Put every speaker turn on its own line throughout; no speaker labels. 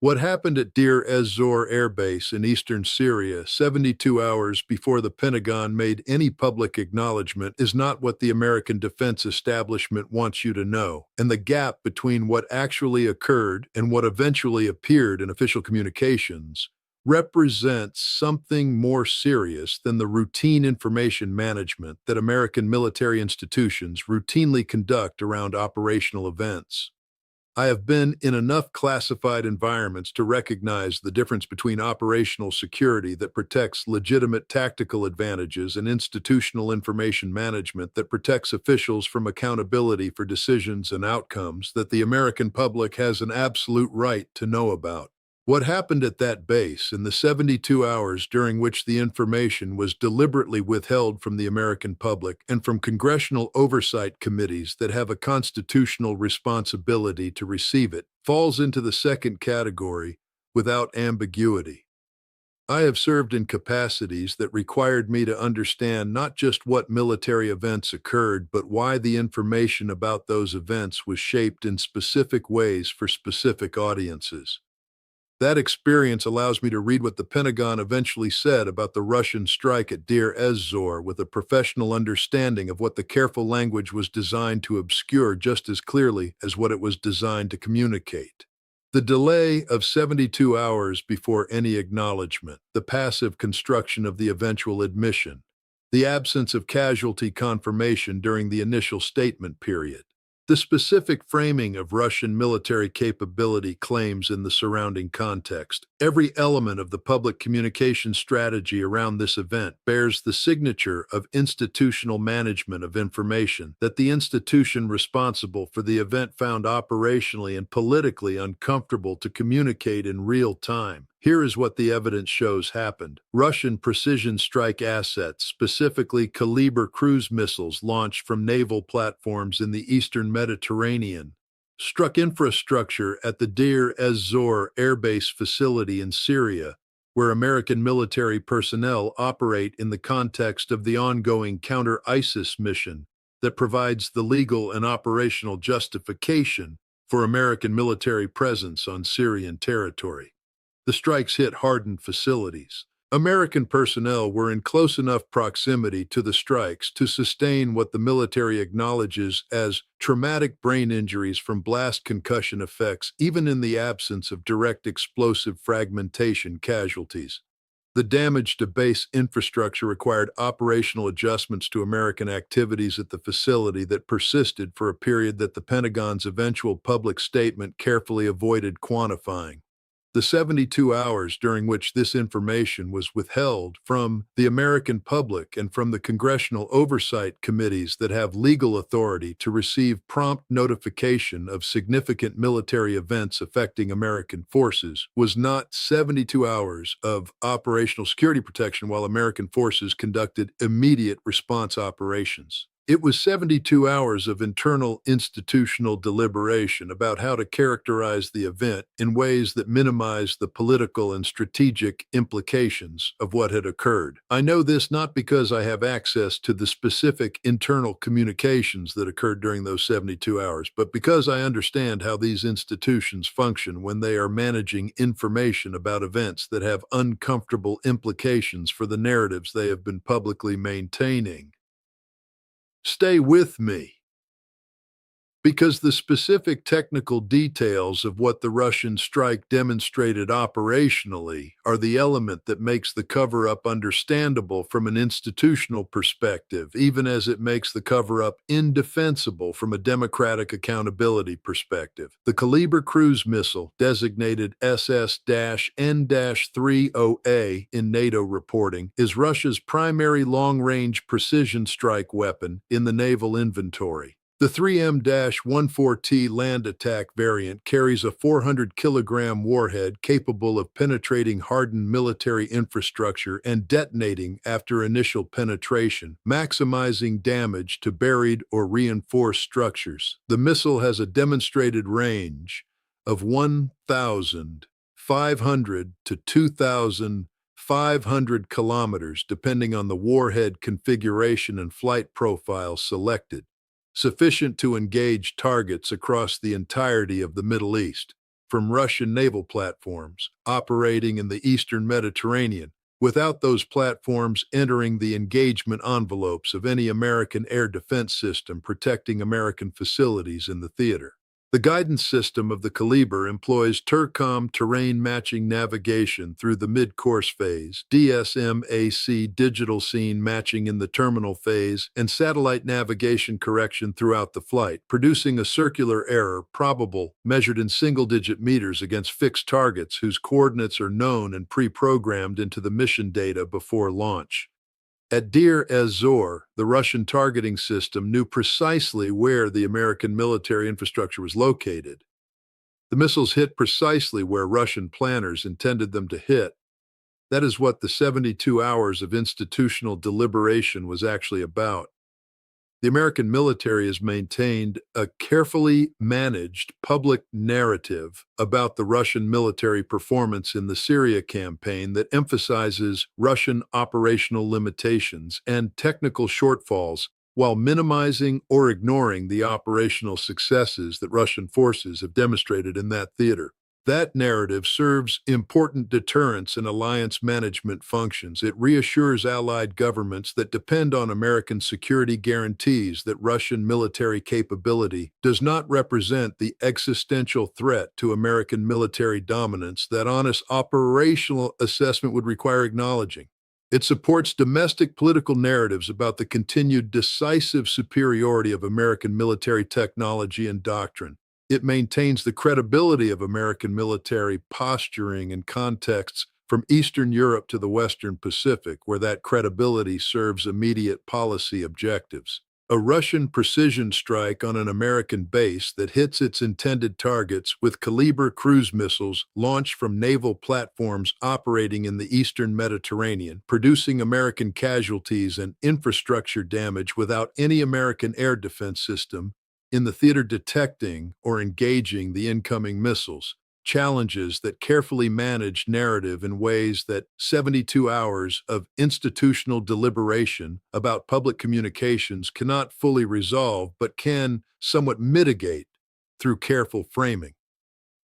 What happened at Deir ez-Zor Air Base in eastern Syria 72 hours before the Pentagon made any public acknowledgement is not what the American defense establishment wants you to know, and the gap between what actually occurred and what eventually appeared in official communications represents something more serious than the routine information management that American military institutions routinely conduct around operational events. I have been in enough classified environments to recognize the difference between operational security that protects legitimate tactical advantages and institutional information management that protects officials from accountability for decisions and outcomes that the American public has an absolute right to know about. What happened at that base in the 72 hours during which the information was deliberately withheld from the American public and from congressional oversight committees that have a constitutional responsibility to receive it falls into the second category without ambiguity. I have served in capacities that required me to understand not just what military events occurred, but why the information about those events was shaped in specific ways for specific audiences. That experience allows me to read what the Pentagon eventually said about the Russian strike at Deir ez-Zor with a professional understanding of what the careful language was designed to obscure just as clearly as what it was designed to communicate. The delay of 72 hours before any acknowledgement, the passive construction of the eventual admission, the absence of casualty confirmation during the initial statement period, the specific framing of Russian military capability claims in the surrounding context. Every element of the public communication strategy around this event bears the signature of institutional management of information that the institution responsible for the event found operationally and politically uncomfortable to communicate in real time. Here is what the evidence shows happened. Russian precision strike assets, specifically Kaliber cruise missiles launched from naval platforms in the eastern Mediterranean, struck infrastructure at the Deir ez-Zor Air Base facility in Syria, where American military personnel operate in the context of the ongoing counter-ISIS mission that provides the legal and operational justification for American military presence on Syrian territory. The strikes hit hardened facilities. American personnel were in close enough proximity to the strikes to sustain what the military acknowledges as traumatic brain injuries from blast concussion effects, even in the absence of direct explosive fragmentation casualties. The damage to base infrastructure required operational adjustments to American activities at the facility that persisted for a period that the Pentagon's eventual public statement carefully avoided quantifying. The 72 hours during which this information was withheld from the American public and from the congressional oversight committees that have legal authority to receive prompt notification of significant military events affecting American forces was not 72 hours of operational security protection while American forces conducted immediate response operations. It was 72 hours of internal institutional deliberation about how to characterize the event in ways that minimize the political and strategic implications of what had occurred. I know this not because I have access to the specific internal communications that occurred during those 72 hours, but because I understand how these institutions function when they are managing information about events that have uncomfortable implications for the narratives they have been publicly maintaining. Stay with me, because the specific technical details of what the Russian strike demonstrated operationally are the element that makes the cover-up understandable from an institutional perspective, even as it makes the cover-up indefensible from a democratic accountability perspective. The Kaliber cruise missile, designated SS-N-30A in NATO reporting, is Russia's primary long-range precision strike weapon in the naval inventory. The 3M-14T land attack variant carries a 400-kilogram warhead capable of penetrating hardened military infrastructure and detonating after initial penetration, maximizing damage to buried or reinforced structures. The missile has a demonstrated range of 1,500 to 2,500 kilometers, depending on the warhead configuration and flight profile selected, sufficient to engage targets across the entirety of the Middle East. from Russian naval platforms operating in the eastern Mediterranean, without those platforms entering the engagement envelopes of any American air defense system protecting American facilities in the theater. The guidance system of the Caliber employs TERCOM terrain matching navigation through the mid-course phase, DSMAC digital scene matching in the terminal phase, and satellite navigation correction throughout the flight, producing a circular error probable measured in single-digit meters against fixed targets whose coordinates are known and pre-programmed into the mission data before launch. At Deir ez-Zor, the Russian targeting system knew precisely where the American military infrastructure was located. The missiles hit precisely where Russian planners intended them to hit. That is what the 72 hours of institutional deliberation was actually about. The American military has maintained a carefully managed public narrative about the Russian military performance in the Syria campaign that emphasizes Russian operational limitations and technical shortfalls while minimizing or ignoring the operational successes that Russian forces have demonstrated in that theater. That narrative serves important deterrence and alliance management functions. It reassures allied governments that depend on American security guarantees that Russian military capability does not represent the existential threat to American military dominance that honest operational assessment would require acknowledging. It supports domestic political narratives about the continued decisive superiority of American military technology and doctrine. It maintains the credibility of American military posturing in contexts from Eastern Europe to the Western Pacific, where that credibility serves immediate policy objectives. A Russian precision strike on an American base that hits its intended targets with Caliber cruise missiles launched from naval platforms operating in the Eastern Mediterranean, producing American casualties and infrastructure damage without any American air defense system in the theater detecting or engaging the incoming missiles, challenges that carefully manage narrative in ways that 72 hours of institutional deliberation about public communications cannot fully resolve but can somewhat mitigate through careful framing.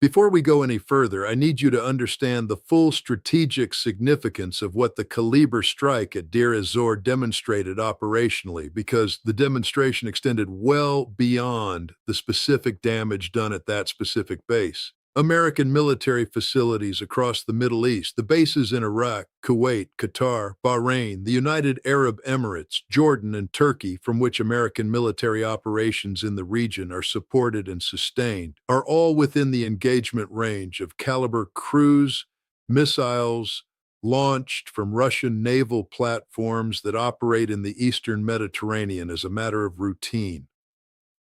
Before we go any further, I need you to understand the full strategic significance of what the Caliber strike at Deir ez-Zor demonstrated operationally, because the demonstration extended well beyond the specific damage done at that specific base. American military facilities across the Middle East, the bases in Iraq, Kuwait, Qatar, Bahrain, the United Arab Emirates, Jordan, and Turkey, from which American military operations in the region are supported and sustained, are all within the engagement range of Caliber cruise missiles launched from Russian naval platforms that operate in the Eastern Mediterranean as a matter of routine.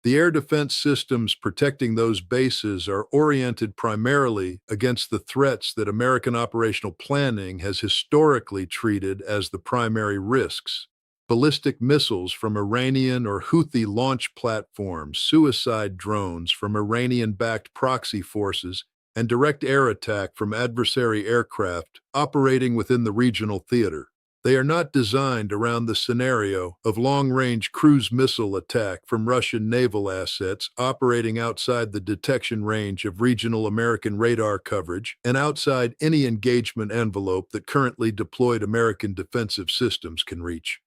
The air defense systems protecting those bases are oriented primarily against the threats that American operational planning has historically treated as the primary risks. Ballistic missiles from Iranian or Houthi launch platforms, suicide drones from Iranian-backed proxy forces, and direct air attack from adversary aircraft operating within the regional theater. They are not designed around the scenario of long-range cruise missile attack from Russian naval assets operating outside the detection range of regional American radar coverage and outside any engagement envelope that currently deployed American defensive systems can reach.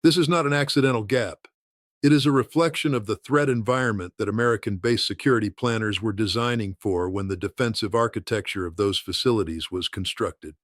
This is not an accidental gap. It is a reflection of the threat environment that American-based security planners were designing for when the defensive architecture of those facilities was constructed.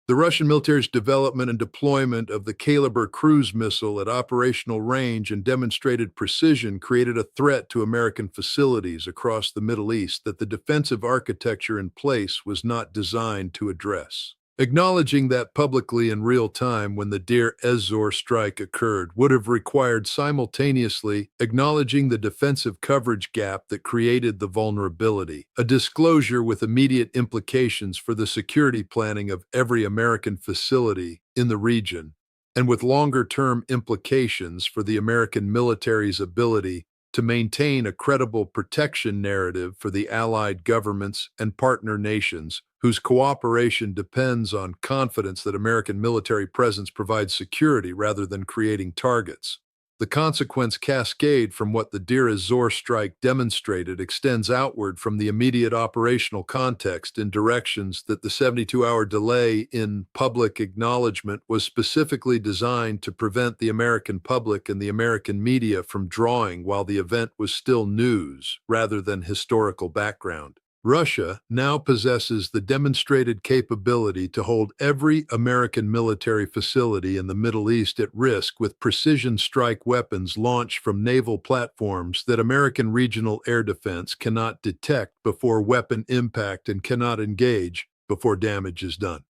The Russian military's development and deployment of the Caliber cruise missile at operational range and demonstrated precision created a threat to American facilities across the Middle East that the defensive architecture in place was not designed to address. Acknowledging that publicly in real time when the Deir ez-Zor strike occurred would have required simultaneously acknowledging the defensive coverage gap that created the vulnerability, a disclosure with immediate implications for the security planning of every American facility in the region, and with longer-term implications for the American military's ability to maintain a credible protection narrative for the allied governments and partner nations whose cooperation depends on confidence that American military presence provides security rather than creating targets. The consequence cascade from what the Deir ez-Zor strike demonstrated extends outward from the immediate operational context in directions that the 72-hour delay in public acknowledgement was specifically designed to prevent the American public and the American media from drawing while the event was still news rather than historical background. Russia now possesses the demonstrated capability to hold every American military facility in the Middle East at risk with precision strike weapons launched from naval platforms that American regional air defense cannot detect before weapon impact and cannot engage before damage is done.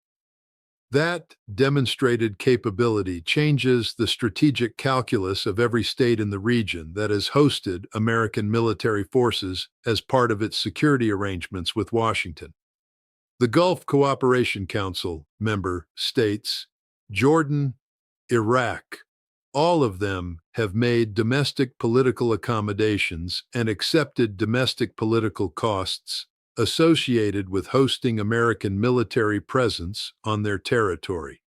That demonstrated capability changes the strategic calculus of every state in the region that has hosted American military forces as part of its security arrangements with Washington. The Gulf Cooperation Council member states, Jordan, Iraq, all of them have made domestic political accommodations and accepted domestic political costs associated with hosting American military presence on their territory.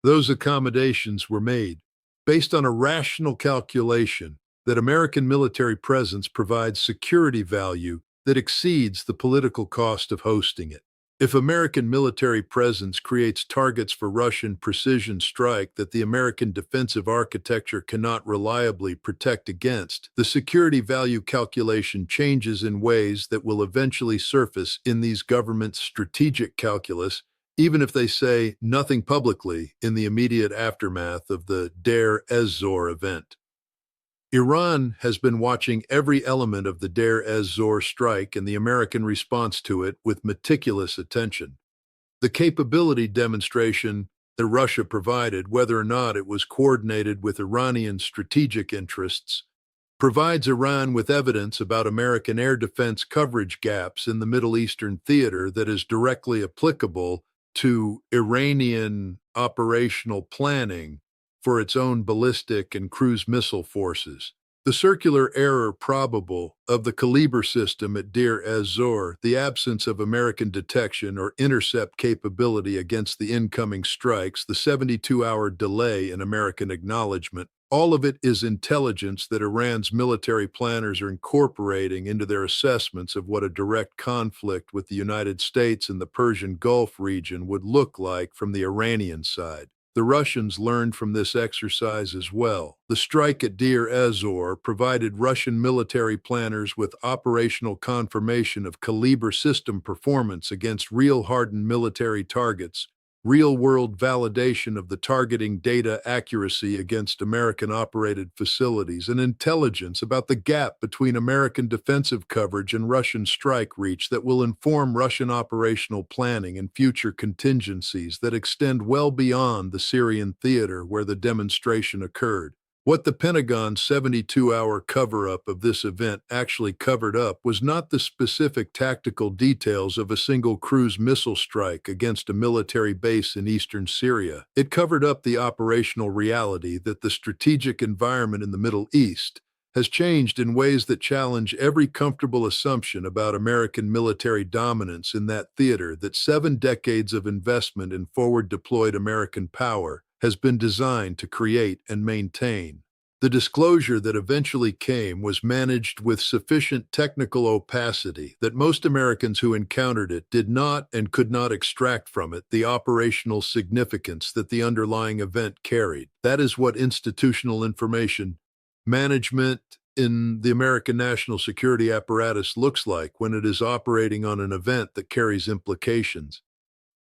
Those accommodations were made based on a rational calculation that American military presence provides security value that exceeds the political cost of hosting it. If American military presence creates targets for Russian precision strike that the American defensive architecture cannot reliably protect against, the security value calculation changes in ways that will eventually surface in these governments' strategic calculus, even if they say nothing publicly in the immediate aftermath of the Deir ez-Zor event. Iran has been watching every element of the Deir ez-Zor strike and the American response to it with meticulous attention. The capability demonstration that Russia provided, whether or not it was coordinated with Iranian strategic interests, provides Iran with evidence about American air defense coverage gaps in the Middle Eastern theater that is directly applicable to Iranian operational planning for its own ballistic and cruise missile forces. The circular error probable of the Caliber system at Deir ez-Zor, the absence of American detection or intercept capability against the incoming strikes, the 72-hour delay in American acknowledgement, all of it is intelligence that Iran's military planners are incorporating into their assessments of what a direct conflict with the United States and the Persian Gulf region would look like from the Iranian side. The Russians learned from this exercise as well. The strike at Deir ez-Zor provided Russian military planners with operational confirmation of Caliber system performance against real hardened military targets, real-world validation of the targeting data accuracy against American-operated facilities, and intelligence about the gap between American defensive coverage and Russian strike reach that will inform Russian operational planning and future contingencies that extend well beyond the Syrian theater where the demonstration occurred. What the Pentagon's 72-hour cover-up of this event actually covered up was not the specific tactical details of a single cruise missile strike against a military base in eastern Syria. It covered up the operational reality that the strategic environment in the Middle East has changed in ways that challenge every comfortable assumption about American military dominance in that theater, that 7 decades of investment in forward-deployed American power has been designed to create and maintain. The disclosure that eventually came was managed with sufficient technical opacity that most Americans who encountered it did not and could not extract from it the operational significance that the underlying event carried. That is what institutional information management in the American national security apparatus looks like when it is operating on an event that carries implications.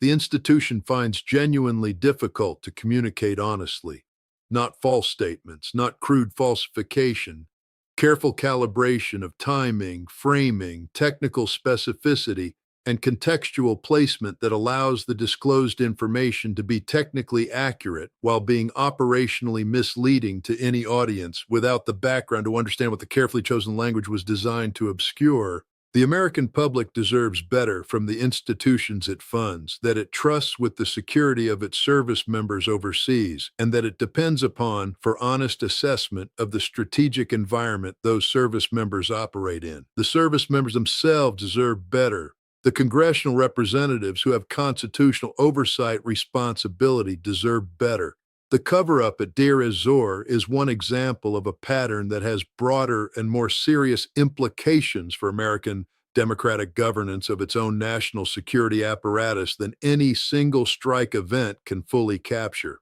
The institution finds genuinely difficult to communicate honestly, not false statements, not crude falsification, careful calibration of timing, framing, technical specificity, and contextual placement that allows the disclosed information to be technically accurate while being operationally misleading to any audience without the background to understand what the carefully chosen language was designed to obscure. The American public deserves better from the institutions it funds, that it trusts with the security of its service members overseas, and that it depends upon for honest assessment of the strategic environment those service members operate in. The service members themselves deserve better. The congressional representatives who have constitutional oversight responsibility deserve better. The cover-up at Deir ez-Zor is one example of a pattern that has broader and more serious implications for American democratic governance of its own national security apparatus than any single strike event can fully capture.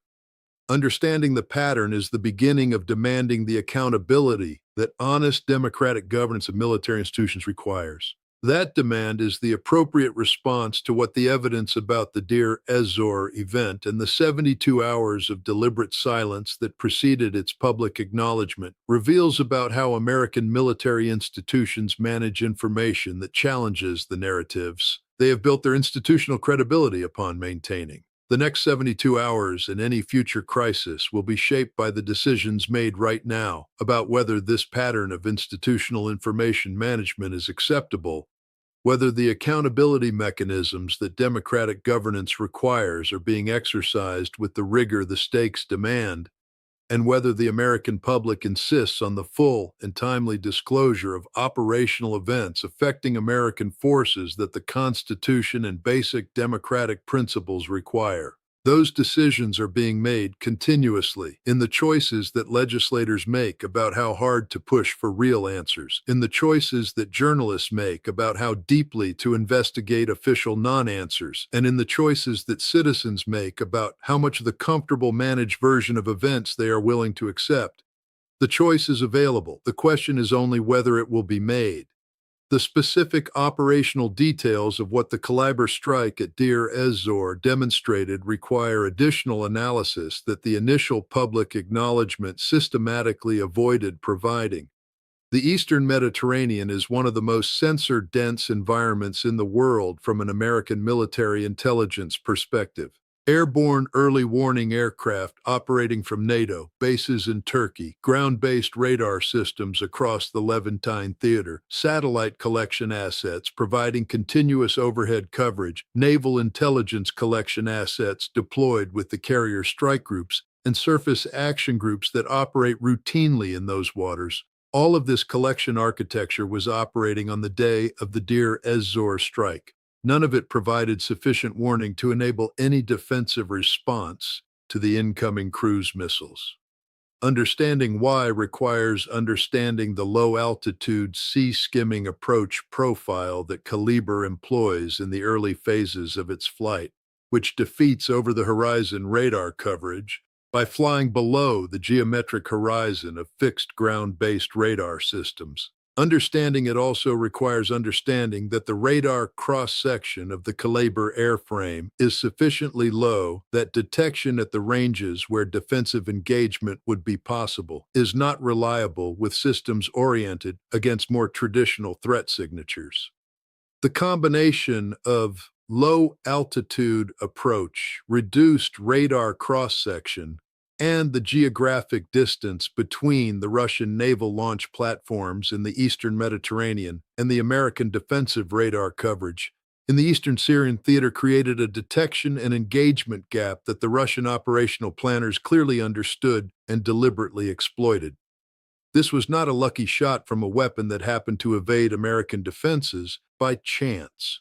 Understanding the pattern is the beginning of demanding the accountability that honest democratic governance of military institutions requires. That demand is the appropriate response to what the evidence about the Deir ez-Zor event and the 72 hours of deliberate silence that preceded its public acknowledgement reveals about how American military institutions manage information that challenges the narratives they have built their institutional credibility upon maintaining. The next 72 hours in any future crisis will be shaped by the decisions made right now about whether this pattern of institutional information management is acceptable, whether the accountability mechanisms that democratic governance requires are being exercised with the rigor the stakes demand, and whether the American public insists on the full and timely disclosure of operational events affecting American forces that the Constitution and basic democratic principles require. Those decisions are being made continuously in the choices that legislators make about how hard to push for real answers, in the choices that journalists make about how deeply to investigate official non-answers, and in the choices that citizens make about how much of the comfortable managed version of events they are willing to accept. The choice is available. The question is only whether it will be made. The specific operational details of what the Caliber strike at Deir ez-Zor demonstrated require additional analysis that the initial public acknowledgement systematically avoided providing. The Eastern Mediterranean is one of the most censor-dense environments in the world from an American military intelligence perspective. Airborne early warning aircraft operating from NATO bases in Turkey, ground-based radar systems across the Levantine theater, satellite collection assets providing continuous overhead coverage, naval intelligence collection assets deployed with the carrier strike groups, and surface action groups that operate routinely in those waters. All of this collection architecture was operating on the day of the Deir ez-Zor strike. None of it provided sufficient warning to enable any defensive response to the incoming cruise missiles. Understanding why requires understanding the low-altitude sea-skimming approach profile that Caliber employs in the early phases of its flight, which defeats over-the-horizon radar coverage by flying below the geometric horizon of fixed ground-based radar systems. Understanding it also requires understanding that the radar cross-section of the Caliber airframe is sufficiently low that detection at the ranges where defensive engagement would be possible is not reliable with systems oriented against more traditional threat signatures. The combination of low-altitude approach, reduced radar cross-section, and the geographic distance between the Russian naval launch platforms in the Eastern Mediterranean and the American defensive radar coverage in the Eastern Syrian theater created a detection and engagement gap that the Russian operational planners clearly understood and deliberately exploited. This was not a lucky shot from a weapon that happened to evade American defenses by chance.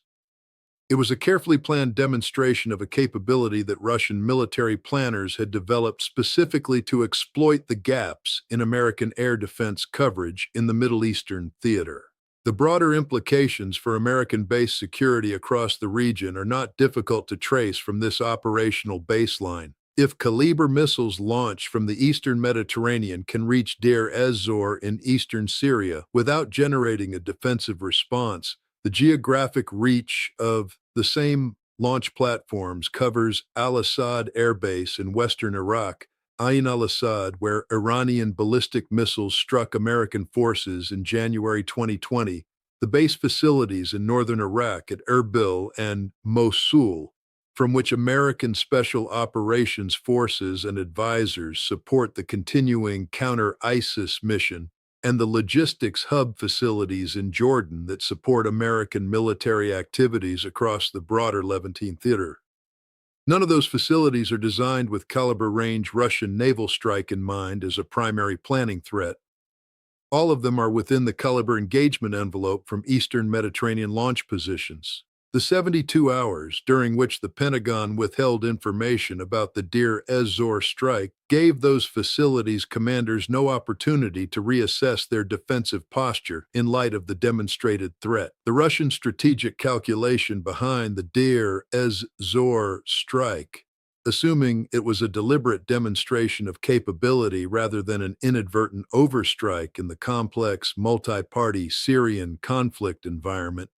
It was a carefully planned demonstration of a capability that Russian military planners had developed specifically to exploit the gaps in American air defense coverage in the Middle Eastern theater. The broader implications for American base security across the region are not difficult to trace from this operational baseline. If Caliber missiles launched from the Eastern Mediterranean can reach Deir ez-Zor in eastern Syria without generating a defensive response, the geographic reach of the same launch platforms covers Al-Assad Air Base in western Iraq, Ain al-Assad, where Iranian ballistic missiles struck American forces in January 2020, the base facilities in northern Iraq at Erbil and Mosul, from which American Special Operations Forces and advisors support the continuing counter-ISIS mission, and the logistics hub facilities in Jordan that support American military activities across the broader Levantine theater. None of those facilities are designed with caliber range Russian naval strike in mind as a primary planning threat. All of them are within the caliber engagement envelope from Eastern Mediterranean launch positions. The 72 hours during which the Pentagon withheld information about the Deir ez-Zor strike gave those facilities' commanders no opportunity to reassess their defensive posture in light of the demonstrated threat. The Russian strategic calculation behind the Deir ez-Zor strike, assuming it was a deliberate demonstration of capability rather than an inadvertent overstrike in the complex, multi-party Syrian conflict environment,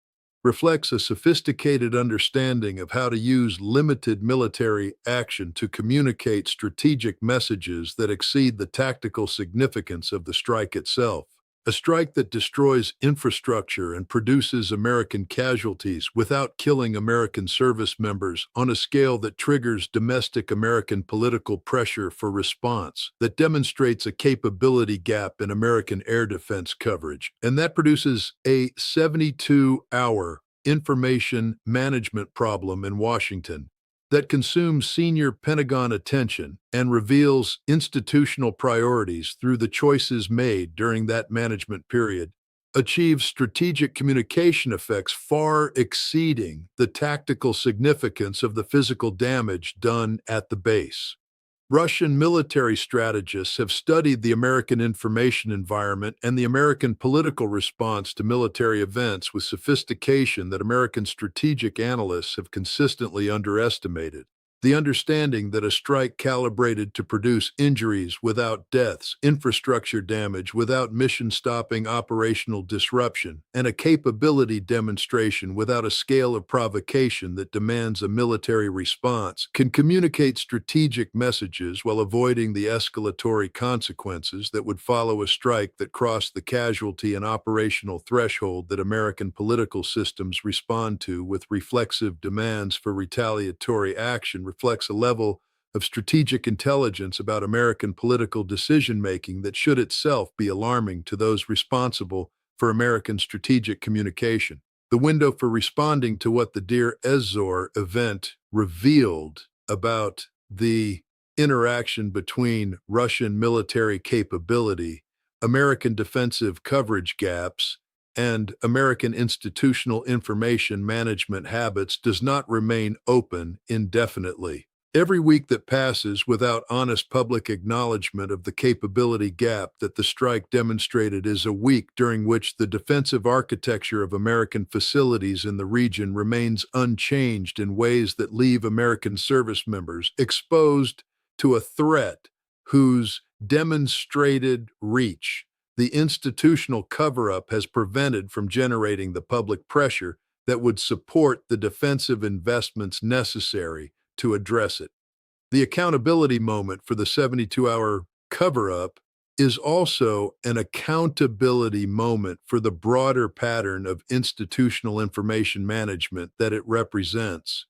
reflects a sophisticated understanding of how to use limited military action to communicate strategic messages that exceed the tactical significance of the strike itself. A strike that destroys infrastructure and produces American casualties without killing American service members on a scale that triggers domestic American political pressure for response, that demonstrates a capability gap in American air defense coverage, and that produces a 72-hour information management problem in Washington that consumes senior Pentagon attention and reveals institutional priorities through the choices made during that management period, achieves strategic communication effects far exceeding the tactical significance of the physical damage done at the base. Russian military strategists have studied the American information environment and the American political response to military events with sophistication that American strategic analysts have consistently underestimated. The understanding that a strike calibrated to produce injuries without deaths, infrastructure damage without mission-stopping operational disruption, and a capability demonstration without a scale of provocation that demands a military response can communicate strategic messages while avoiding the escalatory consequences that would follow a strike that crossed the casualty and operational threshold that American political systems respond to with reflexive demands for retaliatory action reflects a level of strategic intelligence about American political decision-making that should itself be alarming to those responsible for American strategic communication. The window for responding to what the Deir ez-Zor event revealed about the interaction between Russian military capability, American defensive coverage gaps, and American institutional information management habits does not remain open indefinitely. Every week that passes without honest public acknowledgement of the capability gap that the strike demonstrated is a week during which the defensive architecture of American facilities in the region remains unchanged in ways that leave American service members exposed to a threat whose demonstrated reach the institutional cover-up has prevented from generating the public pressure that would support the defensive investments necessary to address it. The accountability moment for the 72-hour cover-up is also an accountability moment for the broader pattern of institutional information management that it represents.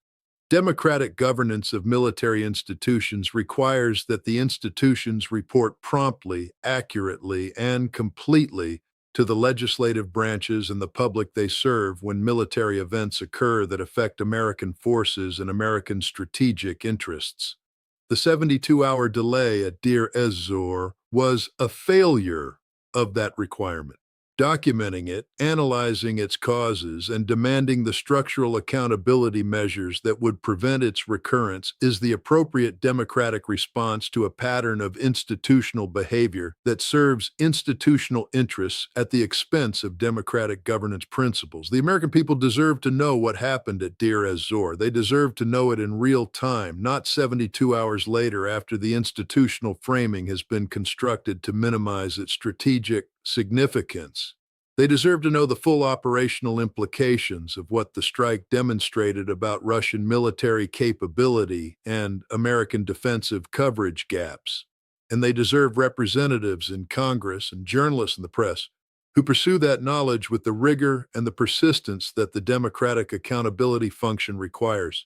Democratic governance of military institutions requires that the institutions report promptly, accurately, and completely to the legislative branches and the public they serve when military events occur that affect American forces and American strategic interests. The 72-hour delay at Deir ez-Zor was a failure of that requirement. Documenting it, analyzing its causes, and demanding the structural accountability measures that would prevent its recurrence is the appropriate democratic response to a pattern of institutional behavior that serves institutional interests at the expense of democratic governance principles. The American people deserve to know what happened at Deir ez-Zor. They deserve to know it in real time, not 72 hours later after the institutional framing has been constructed to minimize its strategic significance. They deserve to know the full operational implications of what the strike demonstrated about Russian military capability and American defensive coverage gaps. And they deserve representatives in Congress and journalists in the press who pursue that knowledge with the rigor and the persistence that the democratic accountability function requires.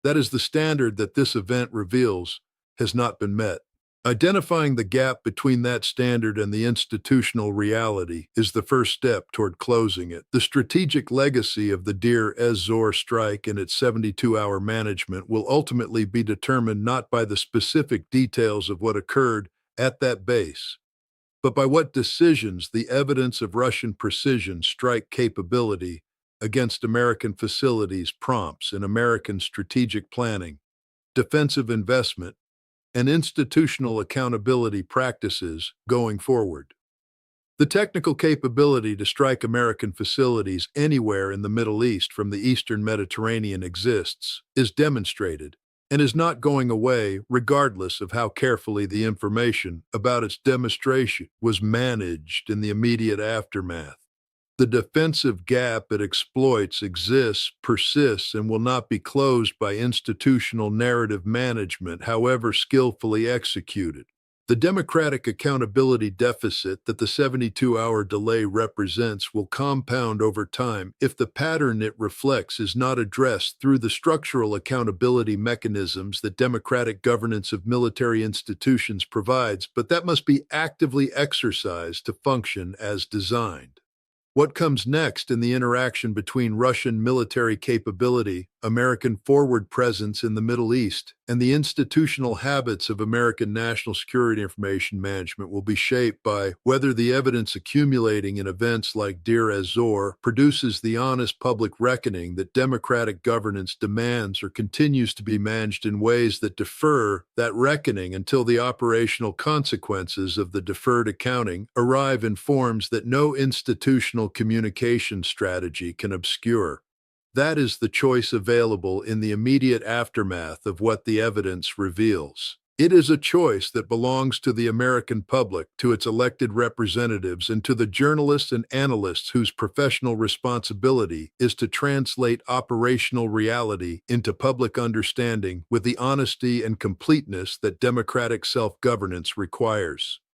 That is the standard that this event reveals has not been met. Identifying the gap between that standard and the institutional reality is the first step toward closing it. The strategic legacy of the Deir ez-Zor strike and its 72-hour management will ultimately be determined not by the specific details of what occurred at that base, but by what decisions the evidence of Russian precision strike capability against American facilities prompts in American strategic planning, defensive investment, and institutional accountability practices going forward. The technical capability to strike American facilities anywhere in the Middle East from the Eastern Mediterranean exists, is demonstrated, and is not going away regardless of how carefully the information about its demonstration was managed in the immediate aftermath. The defensive gap it exploits exists, persists, and will not be closed by institutional narrative management, however skillfully executed. The democratic accountability deficit that the 72-hour delay represents will compound over time if the pattern it reflects is not addressed through the structural accountability mechanisms that democratic governance of military institutions provides, but that must be actively exercised to function as designed. What comes next in the interaction between Russian military capability, American forward presence in the Middle East, and the institutional habits of American national security information management will be shaped by whether the evidence accumulating in events like Deir ez-Zor produces the honest public reckoning that democratic governance demands or continues to be managed in ways that defer that reckoning until the operational consequences of the deferred accounting arrive in forms that no institutional communication strategy can obscure. That is the choice available in the immediate aftermath of what the evidence reveals. It is a choice that belongs to the American public, to its elected representatives, and to the journalists and analysts whose professional responsibility is to translate operational reality into public understanding with the honesty and completeness that democratic self-governance requires.